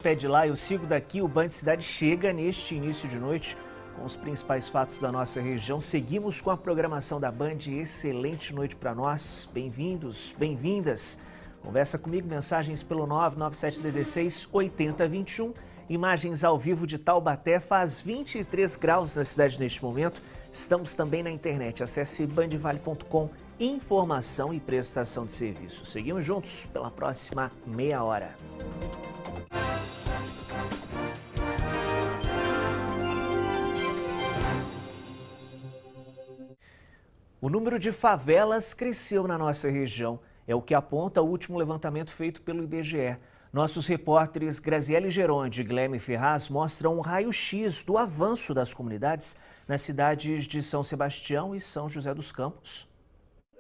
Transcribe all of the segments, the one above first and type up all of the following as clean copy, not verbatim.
Pé de lá, eu sigo daqui, o Band Cidade chega neste início de noite com os principais fatos da nossa região. Seguimos com a programação da Band. Excelente noite para nós. Bem-vindos, bem-vindas. Conversa comigo, mensagens pelo 99716-8021. Imagens ao vivo de Taubaté, faz 23 graus na cidade neste momento. Estamos também na internet. Acesse bandvale.com, informação e prestação de serviço. Seguimos juntos pela próxima meia hora. O número de favelas cresceu na nossa região. É o que aponta o último levantamento feito pelo IBGE. Nossos repórteres Graziele Geronde e Guilherme Ferraz mostram um raio-x do avanço das comunidades nas cidades de São Sebastião e São José dos Campos.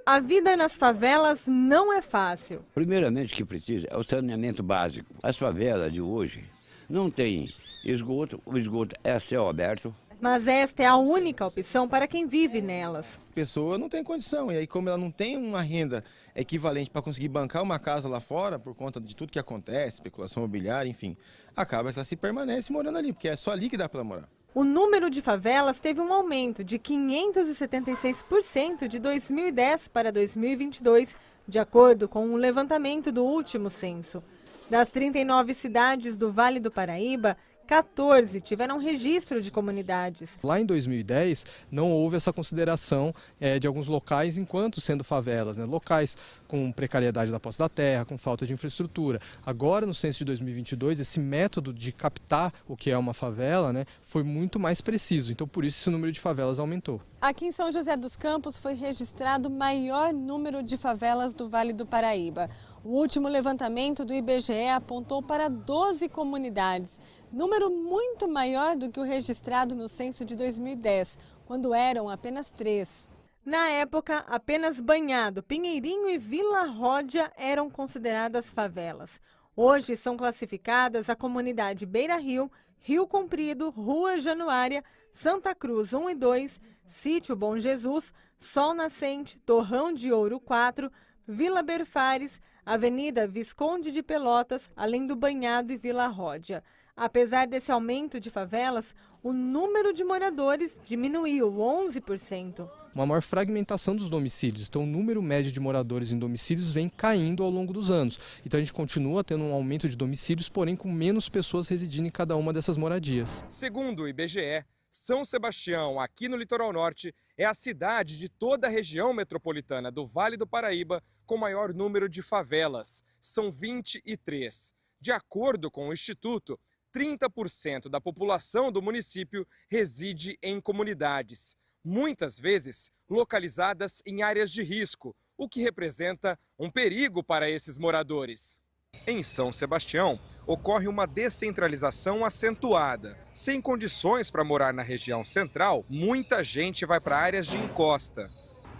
A vida nas favelas não é fácil. Primeiramente, o que precisa é o saneamento básico. As favelas de hoje não têm esgoto, o esgoto é a céu aberto. Mas esta é a única opção para quem vive nelas. A pessoa não tem condição, e aí como ela não tem uma renda equivalente para conseguir bancar uma casa lá fora, por conta de tudo que acontece, especulação imobiliária, enfim, acaba que ela se permanece morando ali, porque é só ali que dá para morar. O número de favelas teve um aumento de 576% de 2010 para 2022, de acordo com um levantamento do último censo. Das 39 cidades do Vale do Paraíba, 14 tiveram registro de comunidades. Lá em 2010, não houve essa consideração de alguns locais enquanto sendo favelas, né? Locais com precariedade da posse da terra, com falta de infraestrutura. Agora, no censo de 2022, esse método de captar o que é uma favela, né, foi muito mais preciso. Então, por isso, esse número de favelas aumentou. Aqui em São José dos Campos foi registrado o maior número de favelas do Vale do Paraíba. O último levantamento do IBGE apontou para 12 comunidades, número muito maior do que o registrado no censo de 2010, quando eram apenas 3. Na época, apenas Banhado, Pinheirinho e Vila Ródia eram consideradas favelas. Hoje são classificadas a comunidade Beira Rio, Rio Comprido, Rua Januária, Santa Cruz 1 e 2, Sítio Bom Jesus, Sol Nascente, Torrão de Ouro 4, Vila Berfares, Avenida Visconde de Pelotas, além do Banhado e Vila Ródia. Apesar desse aumento de favelas, o número de moradores diminuiu 11%. Uma maior fragmentação dos domicílios, então o número médio de moradores em domicílios vem caindo ao longo dos anos. Então a gente continua tendo um aumento de domicílios, porém com menos pessoas residindo em cada uma dessas moradias. Segundo o IBGE, São Sebastião, aqui no litoral norte, é a cidade de toda a região metropolitana do Vale do Paraíba com maior número de favelas. São 23. De acordo com o Instituto, 30% da população do município reside em comunidades, muitas vezes localizadas em áreas de risco, o que representa um perigo para esses moradores. Em São Sebastião, ocorre uma descentralização acentuada. Sem condições para morar na região central, muita gente vai para áreas de encosta.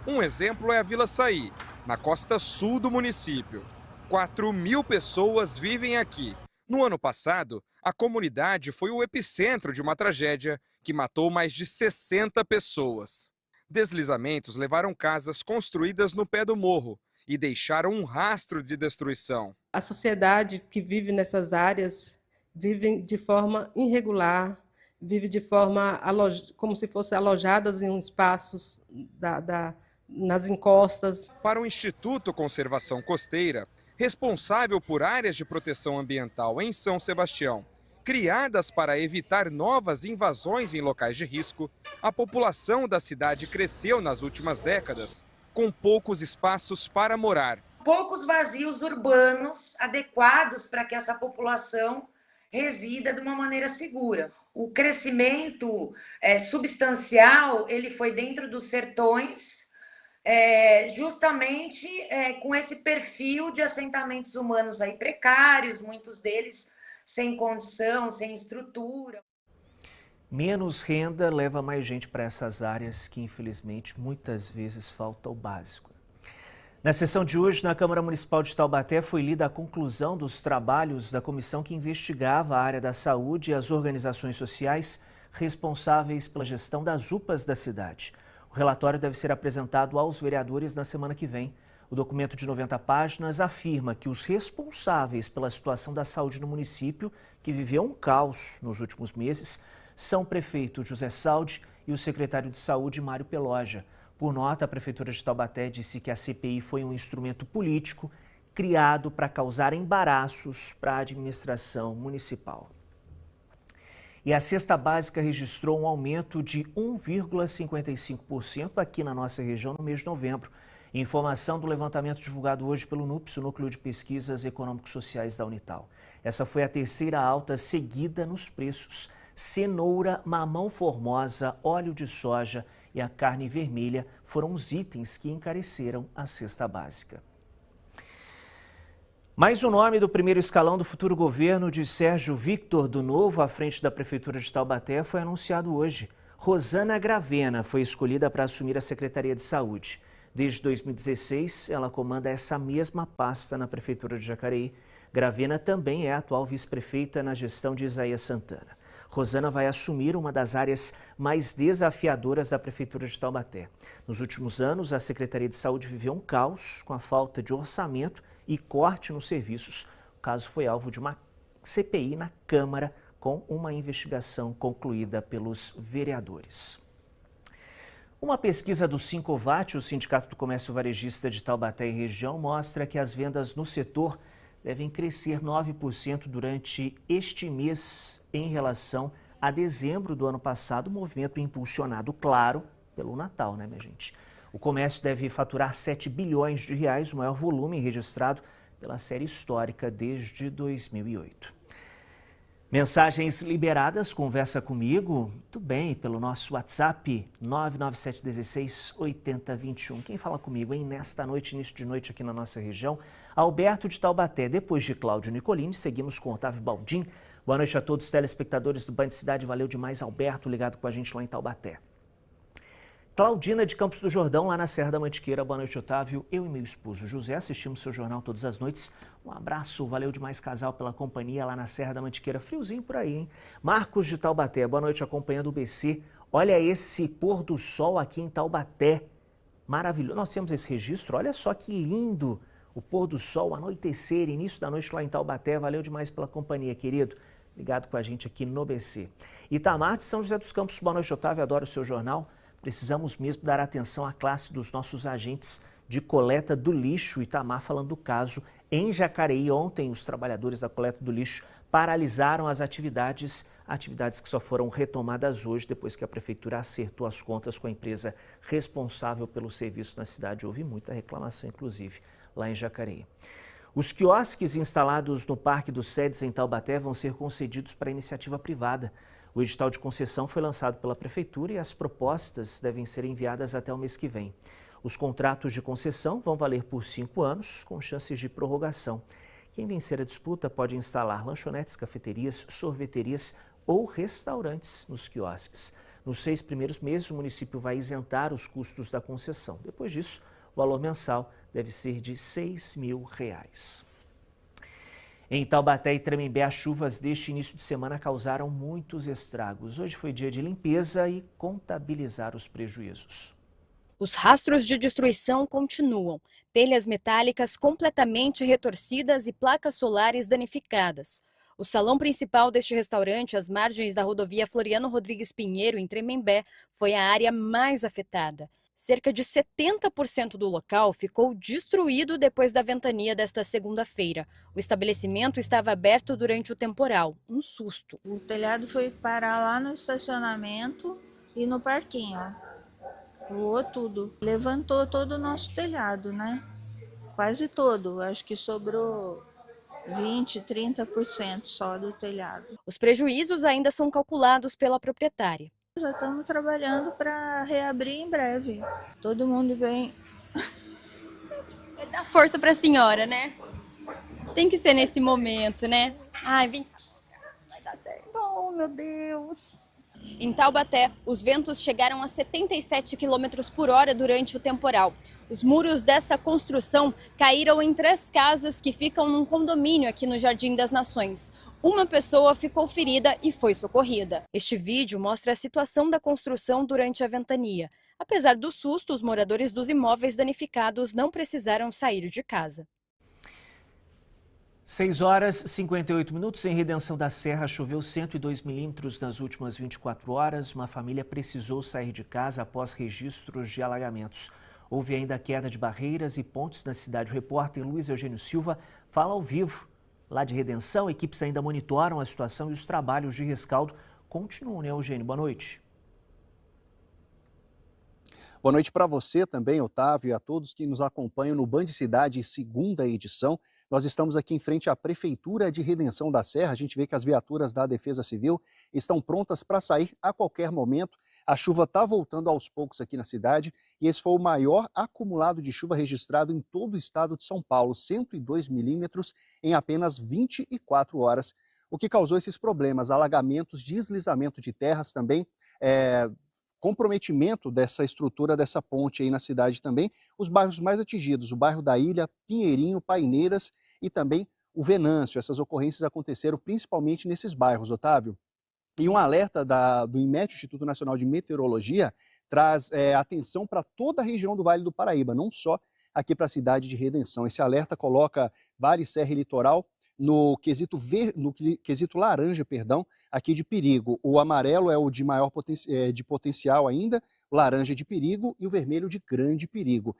Um exemplo é a Vila Saí, na costa sul do município. 4.000 pessoas vivem aqui. No ano passado, a comunidade foi o epicentro de uma tragédia que matou mais de 60 pessoas. Deslizamentos levaram casas construídas no pé do morro e deixaram um rastro de destruição. A sociedade que vive nessas áreas vive de forma irregular, vive de forma como se fossem alojadas em espaços nas encostas. Para o Instituto Conservação Costeira, responsável por áreas de proteção ambiental em São Sebastião, criadas para evitar novas invasões em locais de risco, a população da cidade cresceu nas últimas décadas, com poucos espaços para morar. Poucos vazios urbanos adequados para que essa população resida de uma maneira segura. O crescimento substancial ele foi dentro dos sertões, justamente com esse perfil de assentamentos humanos aí precários, muitos deles sem condição, sem estrutura. Menos renda leva mais gente para essas áreas que, infelizmente, muitas vezes falta o básico. Na sessão de hoje, na Câmara Municipal de Taubaté, foi lida a conclusão dos trabalhos da comissão que investigava a área da saúde e as organizações sociais responsáveis pela gestão das UPAs da cidade. O relatório deve ser apresentado aos vereadores na semana que vem. O documento de 90 páginas afirma que os responsáveis pela situação da saúde no município, que viveu um caos nos últimos meses, são o prefeito José Saldi e o secretário de Saúde, Mário Peloja. Por nota, a Prefeitura de Taubaté disse que a CPI foi um instrumento político criado para causar embaraços para a administração municipal. E a cesta básica registrou um aumento de 1,55% aqui na nossa região no mês de novembro. Informação do levantamento divulgado hoje pelo NUPS, o Núcleo de Pesquisas Econômico-Sociais da Unital. Essa foi a terceira alta seguida nos preços. Cenoura, mamão formosa, óleo de soja e a carne vermelha foram os itens que encareceram a cesta básica. Mais um nome do primeiro escalão do futuro governo de Sérgio Victor do Novo à frente da Prefeitura de Taubaté foi anunciado hoje. Rosana Gravena foi escolhida para assumir a Secretaria de Saúde. Desde 2016, ela comanda essa mesma pasta na Prefeitura de Jacareí. Gravena também é a atual vice-prefeita na gestão de Isaías Santana. Rosana vai assumir uma das áreas mais desafiadoras da Prefeitura de Taubaté. Nos últimos anos, a Secretaria de Saúde viveu um caos com a falta de orçamento e corte nos serviços. O caso foi alvo de uma CPI na Câmara, com uma investigação concluída pelos vereadores. Uma pesquisa do Sincovat, o Sindicato do Comércio Varejista de Taubaté e região, mostra que as vendas no setor devem crescer 9% durante este mês em relação a dezembro do ano passado, movimento impulsionado, claro, pelo Natal, né, minha gente? O comércio deve faturar 7 bilhões de reais, o maior volume registrado pela série histórica desde 2008. Mensagens liberadas, conversa comigo, muito bem, pelo nosso WhatsApp 997168021. Quem fala comigo, hein? Nesta noite, início de noite aqui na nossa região, Alberto de Taubaté. Depois de Cláudio Nicolini, seguimos com Otávio Baldim. Boa noite a todos os telespectadores do Band Cidade. Valeu demais, Alberto, ligado com a gente lá em Taubaté. Claudina de Campos do Jordão, lá na Serra da Mantiqueira. Boa noite, Otávio. Eu e meu esposo José assistimos seu jornal todas as noites. Um abraço, valeu demais, casal, pela companhia lá na Serra da Mantiqueira. Friozinho por aí, hein? Marcos de Taubaté, boa noite, acompanhando o BC. Olha esse pôr do sol aqui em Taubaté. Maravilhoso. Nós temos esse registro, olha só que lindo. O pôr do sol, anoitecer, início da noite lá em Taubaté. Valeu demais pela companhia, querido. Ligado com a gente aqui no BC. Itamar de São José dos Campos, boa noite, Otávio. Adoro o seu jornal. Precisamos mesmo dar atenção à classe dos nossos agentes de coleta do lixo. Itamar falando do caso em Jacareí. Ontem, os trabalhadores da coleta do lixo paralisaram as atividades que só foram retomadas hoje, depois que a Prefeitura acertou as contas com a empresa responsável pelo serviço na cidade. Houve muita reclamação, inclusive, lá em Jacareí. Os quiosques instalados no Parque dos Sedes, em Taubaté, vão ser concedidos para iniciativa privada. O edital de concessão foi lançado pela Prefeitura e as propostas devem ser enviadas até o mês que vem. Os contratos de concessão vão valer por 5 anos, com chances de prorrogação. Quem vencer a disputa pode instalar lanchonetes, cafeterias, sorveterias ou restaurantes nos quiosques. Nos 6 primeiros meses, o município vai isentar os custos da concessão. Depois disso, o valor mensal deve ser de R$ 6.000. Em Taubaté e Tremembé, as chuvas deste início de semana causaram muitos estragos. Hoje foi dia de limpeza e contabilizar os prejuízos. Os rastros de destruição continuam. Telhas metálicas completamente retorcidas e placas solares danificadas. O salão principal deste restaurante, às margens da rodovia Floriano Rodrigues Pinheiro, em Tremembé, foi a área mais afetada. Cerca de 70% do local ficou destruído depois da ventania desta segunda-feira. O estabelecimento estava aberto durante o temporal. Um susto. O telhado foi parar lá no estacionamento e no parquinho. Voou tudo. Levantou todo o nosso telhado, né? Quase todo. Acho que sobrou 20%, 30% só do telhado. Os prejuízos ainda são calculados pela proprietária. Já estamos trabalhando para reabrir em breve. Todo mundo vem. Vai dar força para a senhora, né? Tem que ser nesse momento, né? Ai, vem. Vai dar certo. Oh, meu Deus. Em Taubaté, os ventos chegaram a 77 km por hora durante o temporal. Os muros dessa construção caíram em 3 casas que ficam num condomínio aqui no Jardim das Nações. Uma pessoa ficou ferida e foi socorrida. Este vídeo mostra a situação da construção durante a ventania. Apesar do susto, os moradores dos imóveis danificados não precisaram sair de casa. 6 horas e 58 minutos. Em Redenção da Serra, choveu 102 milímetros nas últimas 24 horas. Uma família precisou sair de casa após registros de alagamentos. Houve ainda queda de barreiras e pontes na cidade. O repórter Luiz Eugênio Silva fala ao vivo. Lá de Redenção, equipes ainda monitoram a situação e os trabalhos de rescaldo continuam, né, Eugênio? Boa noite. Boa noite para você também, Otávio, e a todos que nos acompanham no Band Cidade, segunda edição. Nós estamos aqui em frente à Prefeitura de Redenção da Serra. A gente vê que as viaturas da Defesa Civil estão prontas para sair a qualquer momento. A chuva está voltando aos poucos aqui na cidade e esse foi o maior acumulado de chuva registrado em todo o estado de São Paulo, 102 milímetros em apenas 24 horas. O que causou esses problemas, alagamentos, deslizamento de terras também, comprometimento dessa estrutura dessa ponte aí na cidade também. Os bairros mais atingidos, o bairro da Ilha, Pinheirinho, Paineiras e também o Venâncio. Essas ocorrências aconteceram principalmente nesses bairros, Otávio. E um alerta do INMET, Instituto Nacional de Meteorologia, traz atenção para toda a região do Vale do Paraíba, não só aqui para a cidade de Redenção. Esse alerta coloca Vale, Serra e Litoral no quesito laranja, aqui de perigo. O amarelo é o de maior potencial ainda, o laranja de perigo e o vermelho de grande perigo.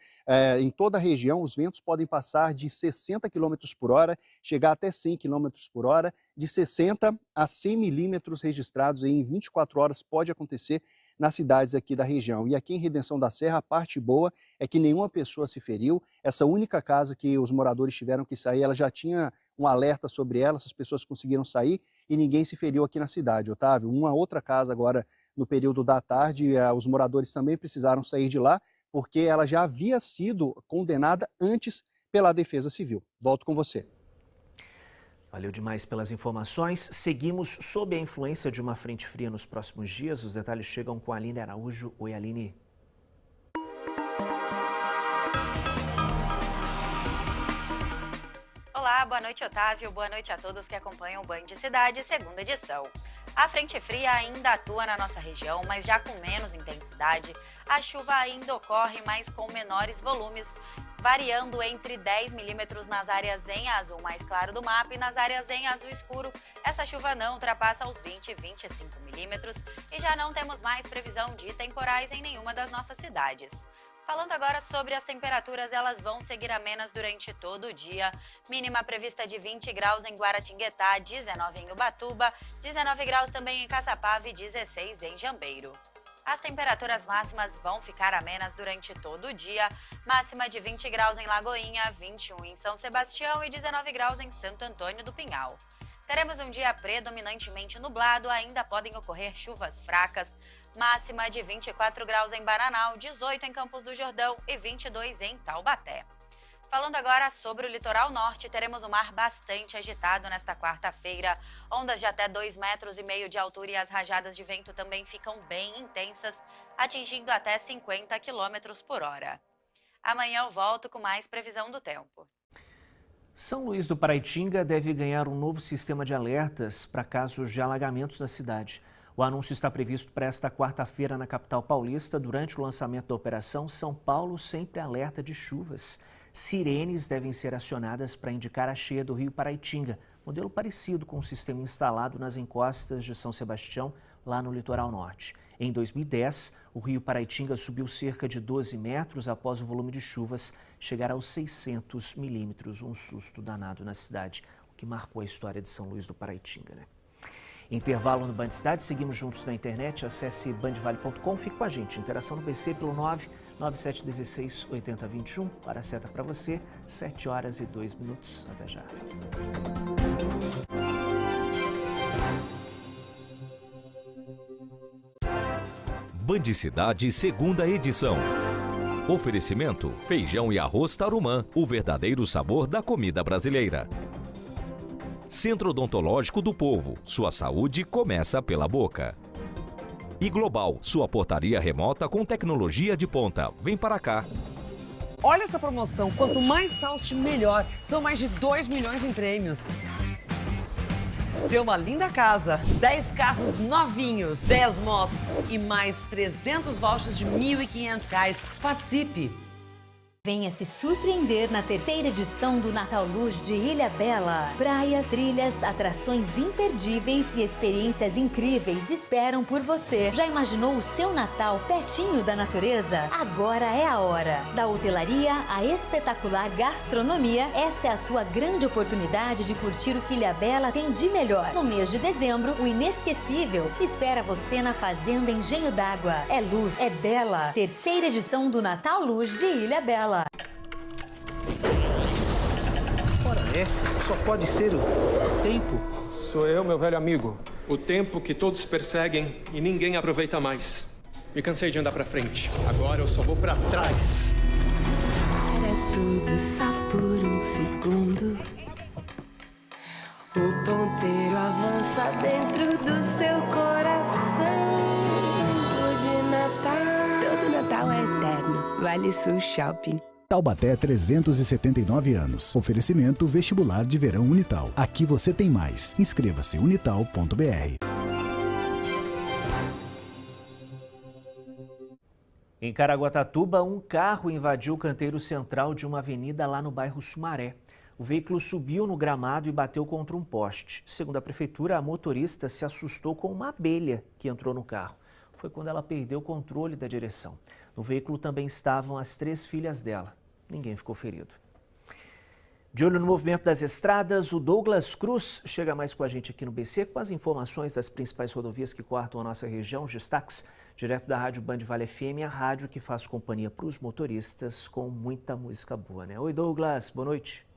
Em toda a região, os ventos podem passar de 60 km por hora, chegar até 100 km por hora, de 60 a 100 milímetros registrados em 24 horas pode acontecer nas cidades aqui da região. E aqui em Redenção da Serra, a parte boa é que nenhuma pessoa se feriu. Essa única casa que os moradores tiveram que sair, ela já tinha um alerta sobre ela, essas pessoas conseguiram sair e ninguém se feriu aqui na cidade, Otávio. Uma outra casa agora, no período da tarde, os moradores também precisaram sair de lá, porque ela já havia sido condenada antes pela Defesa Civil. Volto com você. Valeu demais pelas informações. Seguimos sob a influência de uma frente fria nos próximos dias. Os detalhes chegam com a Aline Araújo. Oi, Aline. Olá, boa noite, Otávio. Boa noite a todos que acompanham o Band Cidade, segunda edição. A frente fria ainda atua na nossa região, mas já com menos intensidade. A chuva ainda ocorre, mas com menores volumes, variando entre 10 milímetros nas áreas em azul mais claro do mapa e nas áreas em azul escuro. Essa chuva não ultrapassa os 20 e 25 milímetros e já não temos mais previsão de temporais em nenhuma das nossas cidades. Falando agora sobre as temperaturas, elas vão seguir amenas durante todo o dia. Mínima prevista de 20 graus em Guaratinguetá, 19 em Ubatuba, 19 graus também em Caçapava e 16 em Jambeiro. As temperaturas máximas vão ficar amenas durante todo o dia. Máxima de 20 graus em Lagoinha, 21 em São Sebastião e 19 graus em Santo Antônio do Pinhal. Teremos um dia predominantemente nublado, ainda podem ocorrer chuvas fracas. Máxima de 24 graus em Bananal, 18 em Campos do Jordão e 22 em Taubaté. Falando agora sobre o litoral norte, teremos um mar bastante agitado nesta quarta-feira. Ondas de até 2,5 metros de altura e as rajadas de vento também ficam bem intensas, atingindo até 50 km por hora. Amanhã eu volto com mais previsão do tempo. São Luís do Paraitinga deve ganhar um novo sistema de alertas para casos de alagamentos na cidade. O anúncio está previsto para esta quarta-feira na capital paulista. Durante o lançamento da operação, São Paulo sempre alerta de chuvas. Sirenes devem ser acionadas para indicar a cheia do rio Paraitinga, modelo parecido com o sistema instalado nas encostas de São Sebastião, lá no litoral norte. Em 2010, o rio Paraitinga subiu cerca de 12 metros após o volume de chuvas chegar aos 600 milímetros, um susto danado na cidade, o que marcou a história de São Luís do Paraitinga, né? Intervalo no Band Cidade, seguimos juntos na internet, acesse bandvale.com, fique com a gente, interação no PC pelo 997168021, hora certa para você, 7 horas e 2 minutos, até já. Band Cidade, segunda edição. Oferecimento, feijão e arroz Tarumã, o verdadeiro sabor da comida brasileira. Centro Odontológico do Povo, sua saúde começa pela boca. E Global, sua portaria remota com tecnologia de ponta. Vem para cá. Olha essa promoção, quanto mais Taust, melhor. São mais de 2 milhões em prêmios. Deu uma linda casa, 10 carros novinhos, 10 motos e mais 300 vouchers de R$ 1.500. Participe! Venha se surpreender na terceira edição do Natal Luz de Ilhabela. Praias, trilhas, atrações imperdíveis e experiências incríveis esperam por você. Já imaginou o seu Natal pertinho da natureza? Agora é a hora. Da hotelaria à espetacular gastronomia, essa é a sua grande oportunidade de curtir o que Ilhabela tem de melhor. No mês de dezembro, o inesquecível espera você na Fazenda Engenho d'Água. É luz, é bela. Terceira edição do Natal Luz de Ilhabela. Ora, essa só pode ser o tempo. Sou eu, meu velho amigo. O tempo que todos perseguem e ninguém aproveita mais. Me cansei de andar pra frente. Agora eu só vou pra trás. Para tudo só por um segundo. O ponteiro avança dentro do seu coração. De Natal, todo Natal é eterno. Vale Sul Shopping. Taubaté 379 anos. Oferecimento vestibular de verão Unital. Aqui você tem mais. Inscreva-se unital.br. Em Caraguatatuba, um carro invadiu o canteiro central de uma avenida lá no bairro Sumaré. O veículo subiu no gramado e bateu contra um poste. Segundo a prefeitura, a motorista se assustou com uma abelha que entrou no carro. Foi quando ela perdeu o controle da direção. No veículo também estavam as 3 filhas dela. Ninguém ficou ferido. De olho no movimento das estradas, o Douglas Cruz chega mais com a gente aqui no BC com as informações das principais rodovias que cortam a nossa região. Os destaques direto da Rádio Band Vale FM, a rádio que faz companhia para os motoristas com muita música boa, né? Oi, Douglas, boa noite.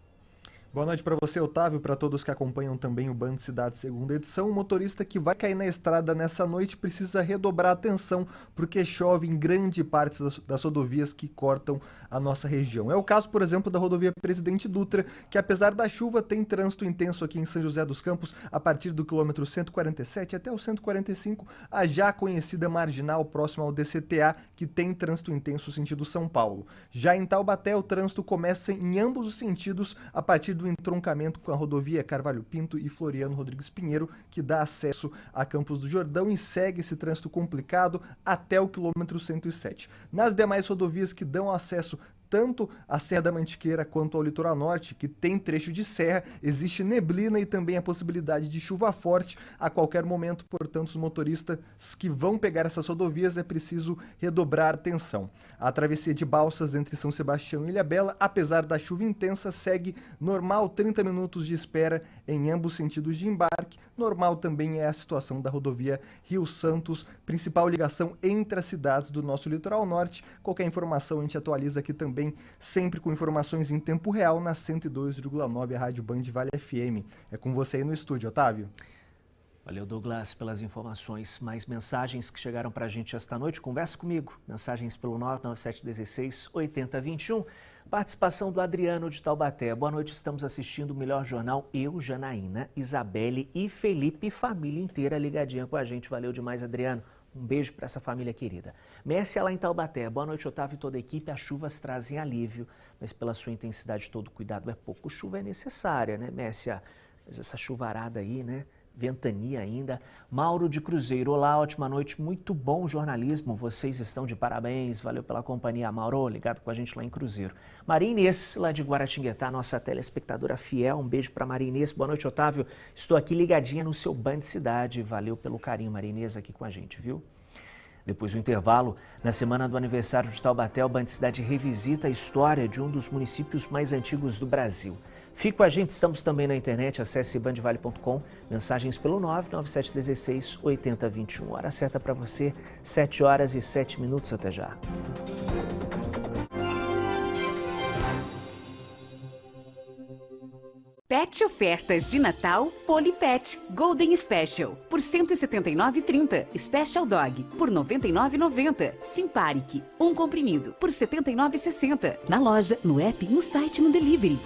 Boa noite para você, Otávio, para todos que acompanham também o Band Cidade segunda edição. O motorista que vai cair na estrada nessa noite precisa redobrar a atenção porque chove em grande parte das rodovias que cortam a nossa região. É o caso, por exemplo, da rodovia Presidente Dutra, que apesar da chuva tem trânsito intenso aqui em São José dos Campos a partir do quilômetro 147 até o 145, a já conhecida marginal próxima ao DCTA, que tem trânsito intenso sentido São Paulo. Já em Taubaté, o trânsito começa em ambos os sentidos a partir do entroncamento com a rodovia Carvalho Pinto e Floriano Rodrigues Pinheiro, que dá acesso a Campos do Jordão e segue esse trânsito complicado até o quilômetro 107. Nas demais rodovias que dão acesso tanto à Serra da Mantiqueira quanto ao litoral norte, que tem trecho de serra, existe neblina e também a possibilidade de chuva forte a qualquer momento. Portanto, os motoristas que vão pegar essas rodovias é preciso redobrar atenção. A travessia de Balsas entre São Sebastião e Ilhabela, apesar da chuva intensa, segue normal, 30 minutos de espera em ambos sentidos de embarque. Normal também é a situação da rodovia Rio Santos, principal ligação entre as cidades do nosso litoral norte. Qualquer informação a gente atualiza aqui também, sempre com informações em tempo real na 102,9, a Rádio Band Vale FM. É com você aí no estúdio, Otávio. Valeu, Douglas, pelas informações. Mais mensagens que chegaram para a gente esta noite. Conversa comigo. Mensagens pelo 99716-8021. Participação do Adriano de Taubaté. Boa noite, estamos assistindo o melhor jornal. Eu, Janaína, Isabelle e Felipe, família inteira ligadinha com a gente. Valeu demais, Adriano. Um beijo para essa família querida. Mércia lá em Taubaté. Boa noite, Otávio e toda a equipe. As chuvas trazem alívio, mas pela sua intensidade todo cuidado é pouco. Chuva é necessária, né, Mércia? Mas essa chuvarada aí, né? Ventania ainda. Mauro de Cruzeiro. Olá, ótima noite. Muito bom jornalismo. Vocês estão de parabéns. Valeu pela companhia, Mauro. Ligado com a gente lá em Cruzeiro. Maria Inês, lá de Guaratinguetá, nossa telespectadora fiel. Um beijo para Maria Inês. Boa noite, Otávio. Estou aqui ligadinha no seu Band Cidade. Valeu pelo carinho, Maria Inês, aqui com a gente, viu? Depois do intervalo, na semana do aniversário de Taubaté, o Band Cidade revisita a história de um dos municípios mais antigos do Brasil. Fique com a gente, estamos também na internet, acesse bandvale.com, mensagens pelo 99716-8021. Hora certa para você, 7h07, até já. Pet ofertas de Natal Polipet Golden Special por R$ 179,30. Special Dog por R$ 99,90. Simparic, um comprimido por R$ 79,60. Na loja, no app, no site, no delivery.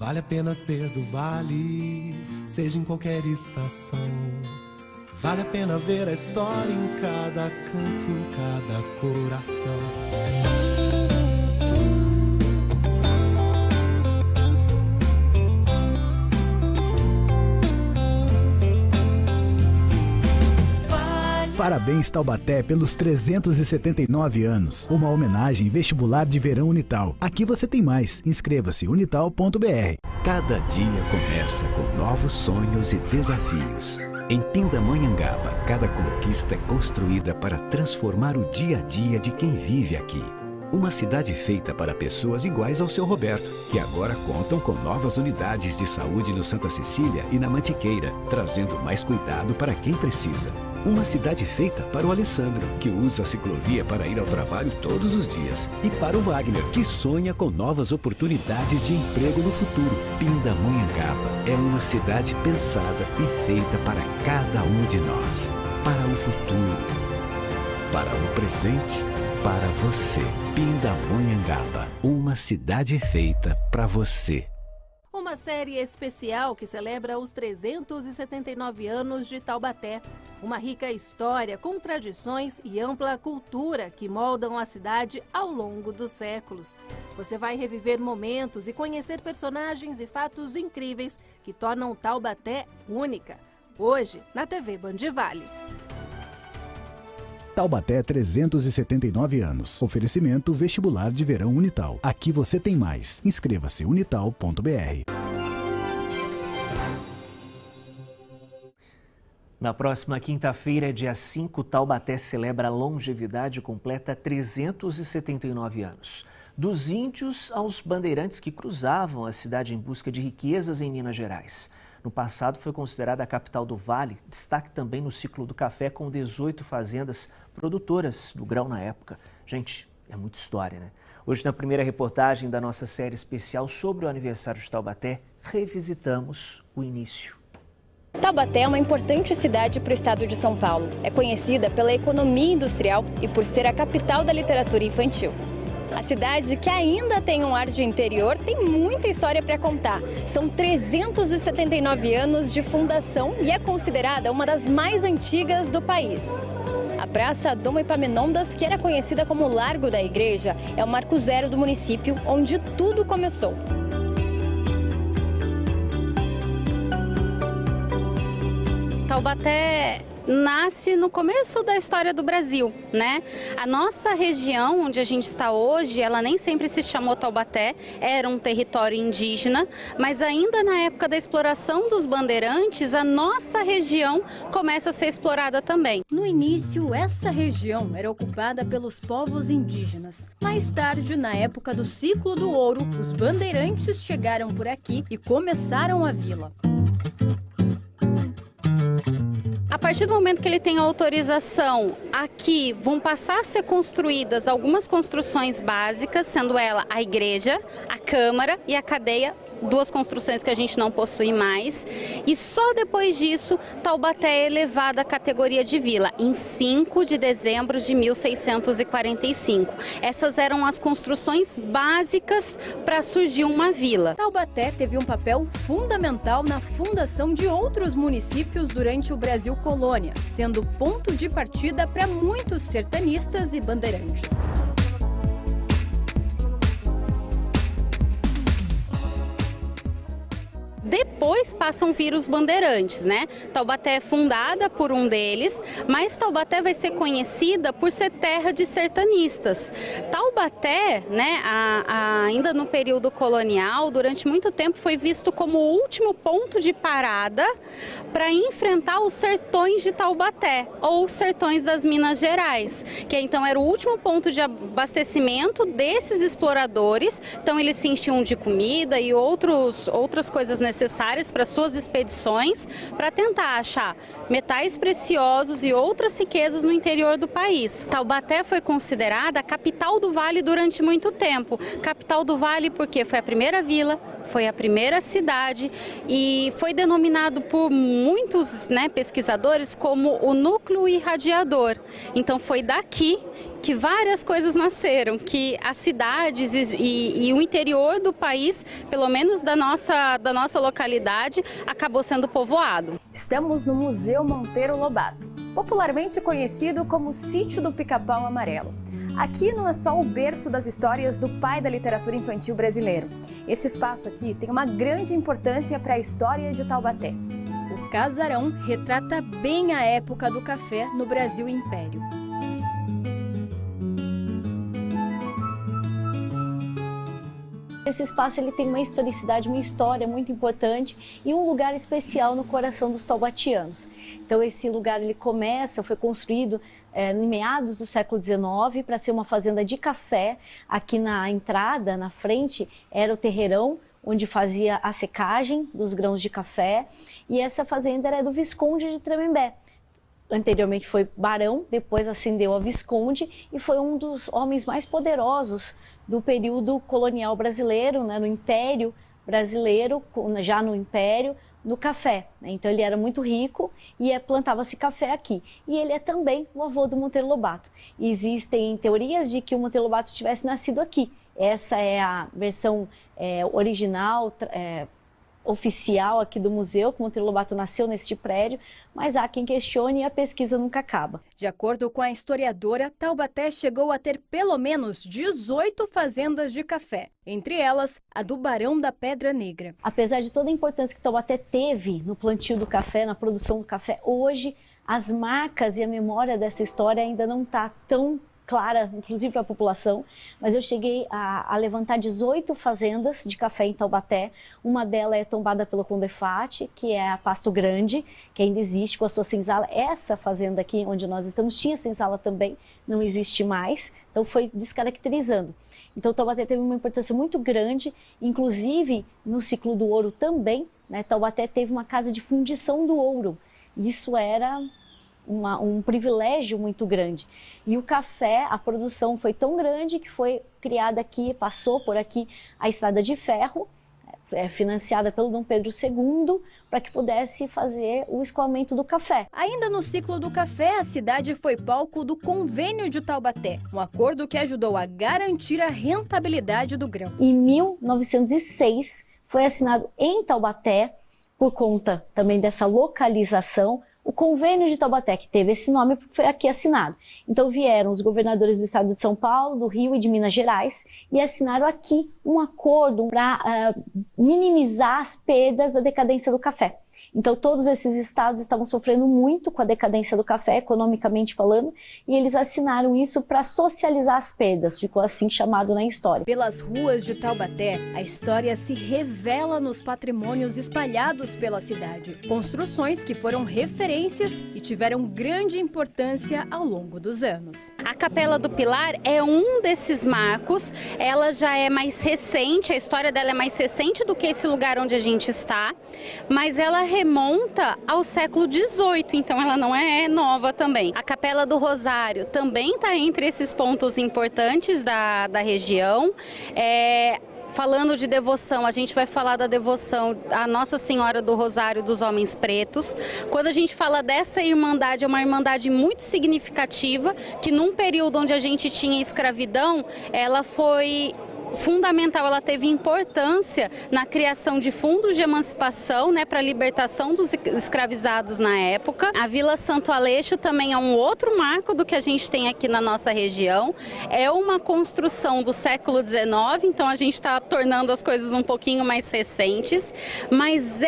Vale a pena ser do Vale, seja em qualquer estação. Vale a pena ver a história em cada canto, em cada coração. Parabéns, Taubaté, pelos 379 anos. Uma homenagem vestibular de verão Unital. Aqui você tem mais. Inscreva-se unital.br. Cada dia começa com novos sonhos e desafios. Em Pindamonhangaba, cada conquista é construída para transformar o dia a dia de quem vive aqui. Uma cidade feita para pessoas iguais ao seu Roberto, que agora contam com novas unidades de saúde no Santa Cecília e na Mantiqueira, trazendo mais cuidado para quem precisa. Uma cidade feita para o Alessandro, que usa a ciclovia para ir ao trabalho todos os dias. E para o Wagner, que sonha com novas oportunidades de emprego no futuro. Pindamonhangaba é uma cidade pensada e feita para cada um de nós. Para o futuro, para o presente, para você. Pindamonhangaba, uma cidade feita para você. Uma série especial que celebra os 379 anos de Taubaté. Uma rica história com tradições e ampla cultura que moldam a cidade ao longo dos séculos. Você vai reviver momentos e conhecer personagens e fatos incríveis que tornam Taubaté única. Hoje, na TV Bandivale. Taubaté, 379 anos. Oferecimento vestibular de verão Unital. Aqui você tem mais. Inscreva-se unital.br. Na próxima quinta-feira, dia 5, Taubaté celebra a longevidade completa 379 anos. Dos índios aos bandeirantes que cruzavam a cidade em busca de riquezas em Minas Gerais. No passado foi considerada a capital do Vale, destaque também no ciclo do café com 18 fazendas produtoras do grão na época. Gente, é muita história, né? Hoje, na primeira reportagem da nossa série especial sobre o aniversário de Taubaté, revisitamos o início. Taubaté é uma importante cidade para o estado de São Paulo. É conhecida pela economia industrial e por ser a capital da literatura infantil. A cidade, que ainda tem um ar de interior, tem muita história para contar. São 379 anos de fundação e é considerada uma das mais antigas do país. A Praça Dom Epaminondas, que era conhecida como Largo da Igreja, é o marco zero do município, onde tudo começou. Taubaté nasce no começo da história do Brasil, né? A nossa região, onde a gente está hoje, ela nem sempre se chamou Taubaté, era um território indígena, mas ainda na época da exploração dos bandeirantes, a nossa região começa a ser explorada também. No início, essa região era ocupada pelos povos indígenas. Mais tarde, na época do ciclo do ouro, os bandeirantes chegaram por aqui e começaram a vila. A partir do momento que ele tem autorização, aqui vão passar a ser construídas algumas construções básicas, sendo ela a igreja, a câmara e a cadeia, duas construções que a gente não possui mais. E só depois disso, Taubaté é elevada à categoria de vila, em 5 de dezembro de 1645. Essas eram as construções básicas para surgir uma vila. Taubaté teve um papel fundamental na fundação de outros municípios durante o Brasil Colônia, sendo ponto de partida para muitos sertanistas e bandeirantes. Depois passam a vir os bandeirantes, né? Taubaté é fundada por um deles, mas Taubaté vai ser conhecida por ser terra de sertanistas. Taubaté, né, ainda no período colonial, durante muito tempo foi visto como o último ponto de parada para enfrentar os sertões de Taubaté, ou os sertões das Minas Gerais, que então era o último ponto de abastecimento desses exploradores. Então eles se enchiam de comida e outras coisas necessárias para suas expedições, para tentar achar metais preciosos e outras riquezas no interior do país. Taubaté foi considerada a capital do Vale durante muito tempo. Capital do Vale porque foi a primeira vila, foi a primeira cidade e foi denominado por muitos, né, pesquisadores como o núcleo irradiador. Então foi daqui que várias coisas nasceram, que as cidades e o interior do país, pelo menos da nossa localidade, acabou sendo povoado. Estamos no Museu Monteiro Lobato, popularmente conhecido como Sítio do Pica-Pau Amarelo. Aqui não é só o berço das histórias do pai da literatura infantil brasileiro. Esse espaço aqui tem uma grande importância para a história de Taubaté. O casarão retrata bem a época do café no Brasil Império. Esse espaço ele tem uma historicidade, uma história muito importante e um lugar especial no coração dos taubatianos. Então esse lugar ele foi construído em meados do século XIX para ser uma fazenda de café. Aqui na entrada, na frente, era o terreirão, onde fazia a secagem dos grãos de café, e essa fazenda era do Visconde de Tremembé. Anteriormente foi barão, depois ascendeu a visconde e foi um dos homens mais poderosos do período colonial brasileiro, né, no Império Brasileiro, já no Império, no café. Então ele era muito rico e plantava-se café aqui. E ele é também o avô do Monteiro Lobato. E existem teorias de que o Monteiro Lobato tivesse nascido aqui. Essa é a versão original, oficial aqui do museu, que o Monteiro Lobato nasceu neste prédio, mas há quem questione e a pesquisa nunca acaba. De acordo com a historiadora, Taubaté chegou a ter pelo menos 18 fazendas de café, entre elas a do Barão da Pedra Negra. Apesar de toda a importância que Taubaté teve no plantio do café, na produção do café, hoje as marcas e a memória dessa história ainda não está tão clara, inclusive para a população, mas eu cheguei a levantar 18 fazendas de café em Taubaté. Uma delas é tombada pelo Condefate, que é a Pasto Grande, que ainda existe com a sua senzala. Essa fazenda aqui onde nós estamos tinha senzala também, não existe mais, então foi descaracterizando. Então Taubaté teve uma importância muito grande, inclusive no ciclo do ouro também, né? Taubaté teve uma casa de fundição do ouro. Isso era um privilégio muito grande. E o café, a produção foi tão grande que foi criada aqui, passou por aqui a estrada de ferro, financiada pelo Dom Pedro II, para que pudesse fazer o escoamento do café. Ainda no ciclo do café, a cidade foi palco do Convênio de Taubaté, um acordo que ajudou a garantir a rentabilidade do grão. Em 1906, foi assinado em Taubaté, por conta também dessa localização, o Convênio de Taubaté, que teve esse nome, foi aqui assinado. Então vieram os governadores do estado de São Paulo, do Rio e de Minas Gerais e assinaram aqui um acordo para minimizar as perdas da decadência do café. Então todos esses estados estavam sofrendo muito com a decadência do café, economicamente falando, e eles assinaram isso para socializar as perdas, ficou assim chamado na história. Pelas ruas de Taubaté, a história se revela nos patrimônios espalhados pela cidade. Construções que foram referências e tiveram grande importância ao longo dos anos. A Capela do Pilar é um desses marcos, ela já é mais recente, a história dela é mais recente do que esse lugar onde a gente está, mas ela remonta ao século XVIII, então ela não é nova também. A Capela do Rosário também está entre esses pontos importantes da região. Falando de devoção, a gente vai falar da devoção à Nossa Senhora do Rosário dos Homens Pretos. Quando a gente fala dessa irmandade, é uma irmandade muito significativa, que num período onde a gente tinha escravidão, ela foi fundamental, ela teve importância na criação de fundos de emancipação, né, para a libertação dos escravizados na época. A Vila Santo Aleixo também é um outro marco do que a gente tem aqui na nossa região. É uma construção do século XIX, então a gente está tornando as coisas um pouquinho mais recentes, mas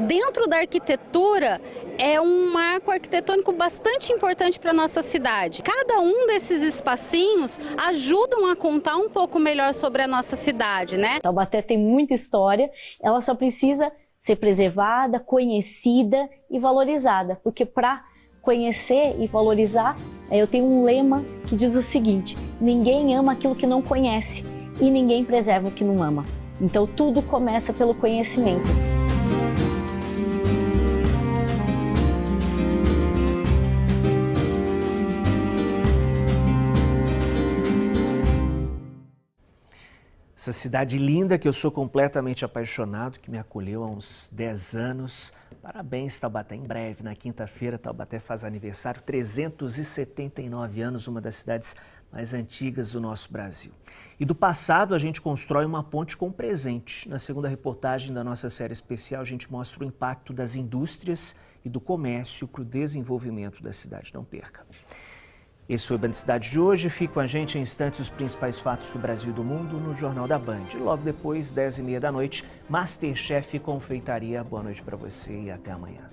dentro da arquitetura, é um marco arquitetônico bastante importante para a nossa cidade. Cada um desses espacinhos ajudam a contar um pouco melhor sobre a nossa cidade, né? Taubaté tem muita história, ela só precisa ser preservada, conhecida e valorizada, porque para conhecer e valorizar, eu tenho um lema que diz o seguinte: ninguém ama aquilo que não conhece e ninguém preserva o que não ama. Então tudo começa pelo conhecimento. Essa cidade linda que eu sou completamente apaixonado, que me acolheu há uns 10 anos. Parabéns, Taubaté. Em breve, na quinta-feira, Taubaté faz aniversário, 379 anos, uma das cidades mais antigas do nosso Brasil. E do passado a gente constrói uma ponte com o presente. Na segunda reportagem da nossa série especial, a gente mostra o impacto das indústrias e do comércio para o desenvolvimento da cidade. Não perca. Esse foi o Band Cidade de hoje. Fique com a gente em instantes os principais fatos do Brasil e do mundo no Jornal da Band. Logo depois, 10h30 da noite, Masterchef Confeitaria. Boa noite para você e até amanhã.